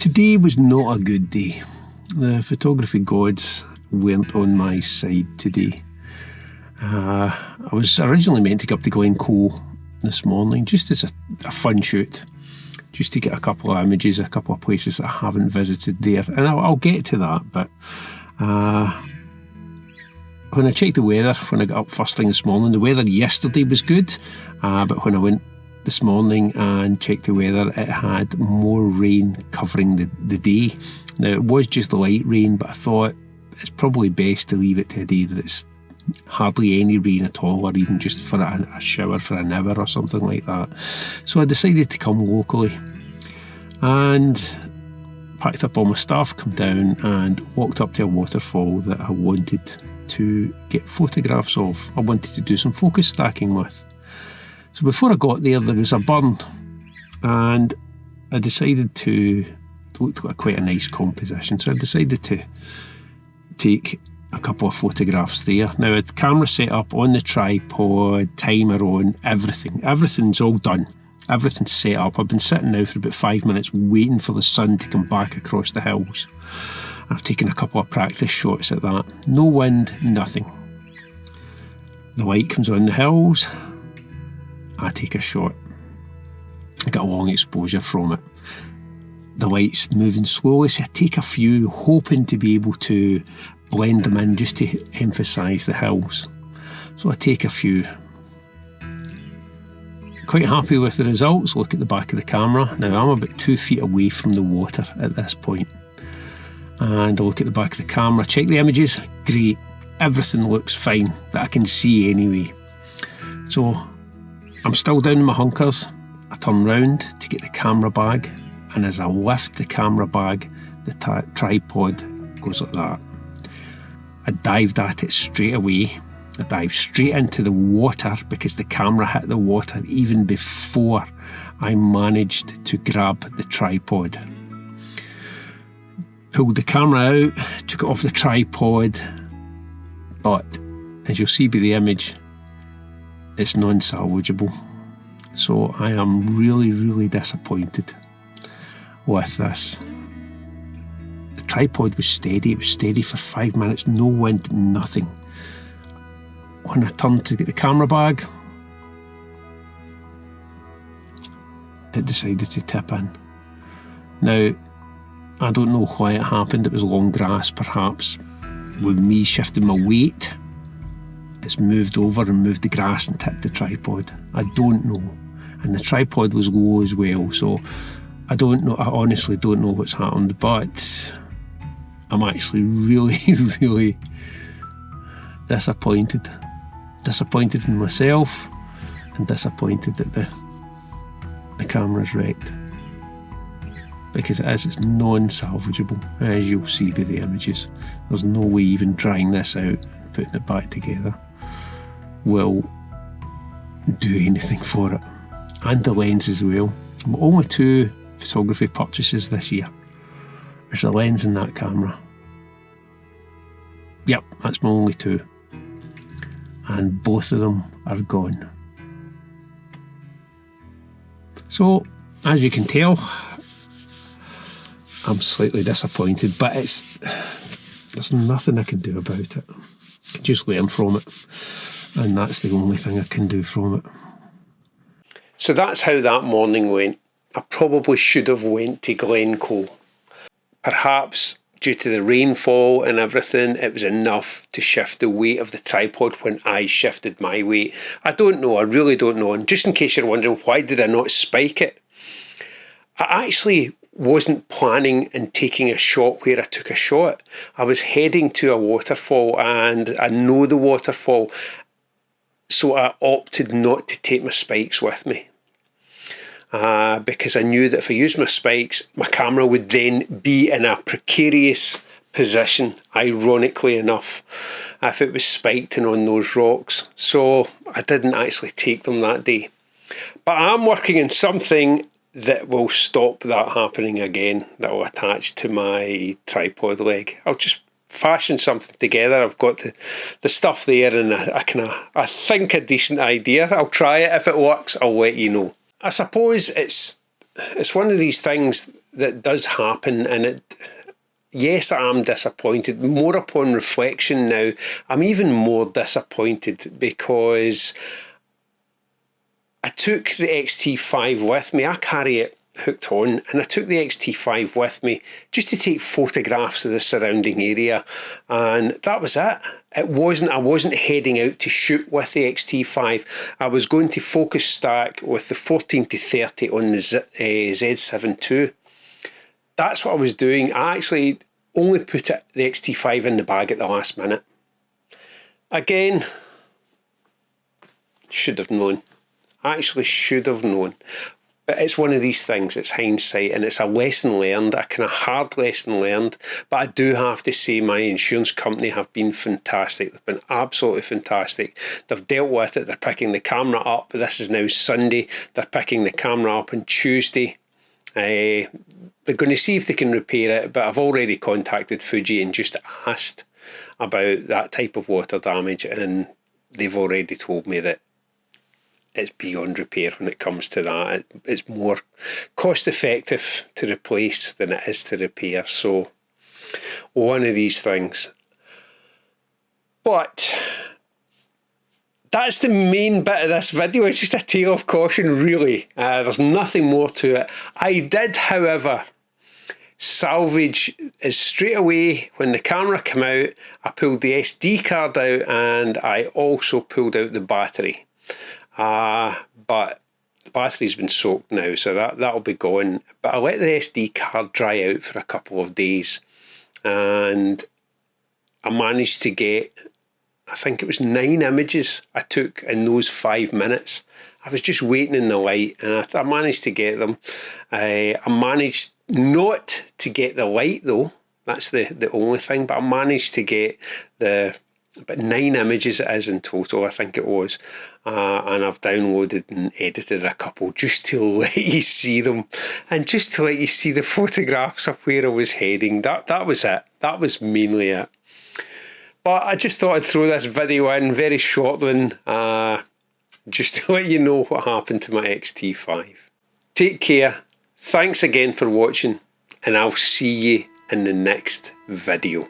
Today was not a good day. The photography gods weren't on my side today. I was originally meant to go up to Glencoe this morning just as a fun shoot, just to get a couple of images, a couple of places that I haven't visited there, and I'll get to that. But when I checked the weather, when I got up first thing this morning, the weather yesterday was good, but when I went this morning and checked the weather, it had more rain covering the day. Now, it was just light rain, but I thought it's probably best to leave it to a day that it's hardly any rain at all, or even just for a shower for an hour or something like that. So I decided to come locally and packed up all my stuff, come down and walked up to a waterfall that I wanted to get photographs of. I wanted to do some focus stacking with. So before I got there was a burn, and I decided to, it looked like quite a nice composition, so I decided to take a couple of photographs there. Now, I had the camera set up on the tripod, timer on, everything's all done, everything's set up. I've been sitting now for about 5 minutes waiting for the sun to come back across the hills. I've taken a couple of practice shots at that. No wind, nothing. The light comes on the hills, I take a shot. I get a long exposure from it. The light's moving slowly, so I take a few, hoping to be able to blend them in just to emphasise the hills. So I take a few. Quite happy with the results. Look at the back of the camera. Now, I'm about 2 feet away from the water at this point. And I look at the back of the camera, check the images, great. Everything looks fine that I can see anyway. So I'm still down in my hunkers. I turn round to get the camera bag, and as I lift the camera bag, the tripod goes like that. I dived at it straight away. I dived straight into the water because the camera hit the water even before I managed to grab the tripod. Pulled the camera out, took it off the tripod, but as you'll see by the image, it's non-salvageable. So I am really, really disappointed with this. The tripod was steady, it was steady for 5 minutes, no wind, nothing. When I turned to get the camera bag, it decided to tip in. Now, I don't know why it happened. It was long grass, perhaps. With me shifting my weight, it's moved over and moved the grass and tipped the tripod. I don't know. And the tripod was low as well, so I don't know. I honestly don't know what's happened, but I'm actually really, really disappointed. Disappointed in myself and disappointed that the camera's wrecked. Because it's non-salvageable, as you'll see by the images. There's no way even drying this out, putting it back together, will do anything for it. And the lens as well. Only 2 photography purchases this year. There's the lens and that camera. Yep, that's my only 2. And both of them are gone. So, as you can tell, I'm slightly disappointed, but there's nothing I can do about it. I can just learn from it, and that's the only thing I can do from it. So that's how that morning went. I probably should have went to Glencoe. Perhaps due to the rainfall and everything, it was enough to shift the weight of the tripod when I shifted my weight. I don't know, I really don't know. And just in case you're wondering, why did I not spike it? I actually wasn't planning on taking a shot where I took a shot. I was heading to a waterfall, and I know the waterfall, so I opted not to take my spikes with me. Because I knew that if I used my spikes, my camera would then be in a precarious position, ironically enough, if it was spiked and on those rocks. So I didn't actually take them that day. But I'm working on something that will stop that happening again, that will attach to my tripod leg. I'll just fashion something together. I've got the stuff there, and I think a decent idea. I'll try it. If it works, I'll let you know. I suppose it's one of these things that does happen, and yes, I am disappointed. More upon reflection now, I'm even more disappointed because I took the X-T5 with me. I carry it hooked on, and I took the X-T5 with me just to take photographs of the surrounding area, and that was it. I wasn't heading out to shoot with the X-T5. I was going to focus stack with the 14-30 on the Z7 II. That's what I was doing. I actually only put the X-T5 in the bag at the last minute. Again, should have known. I actually should have known. But it's one of these things, it's hindsight, and it's a lesson learned, a kind of hard lesson learned. But I do have to say my insurance company have been fantastic. They've been absolutely fantastic. They've dealt with it. They're picking the camera up. This is now Sunday. They're picking the camera up on Tuesday. They're going to see if they can repair it, but I've already contacted Fuji and just asked about that type of water damage, and they've already told me that it's beyond repair when it comes to that. It's more cost effective to replace than it is to repair. So, one of these things. But that's the main bit of this video. It's just a tale of caution, really. There's nothing more to it. I did, however, salvage is straight away when the camera came out. I pulled the SD card out, and I also pulled out the battery. But the battery's been soaked now, so that'll be gone. But I let the SD card dry out for a couple of days, and I managed to get, I think it was 9 images I took in those 5 minutes. I was just waiting in the light, and I managed to get them. I managed not to get the light though. That's the only thing. But I managed to get but 9 images it is in total, I think it was. And I've downloaded and edited a couple just to let you see them, and just to let you see the photographs of where I was heading. That was it. That was mainly it. But I just thought I'd throw this video in, very short one, just to let you know what happened to my X-T5. Take care. Thanks again for watching, and I'll see you in the next video.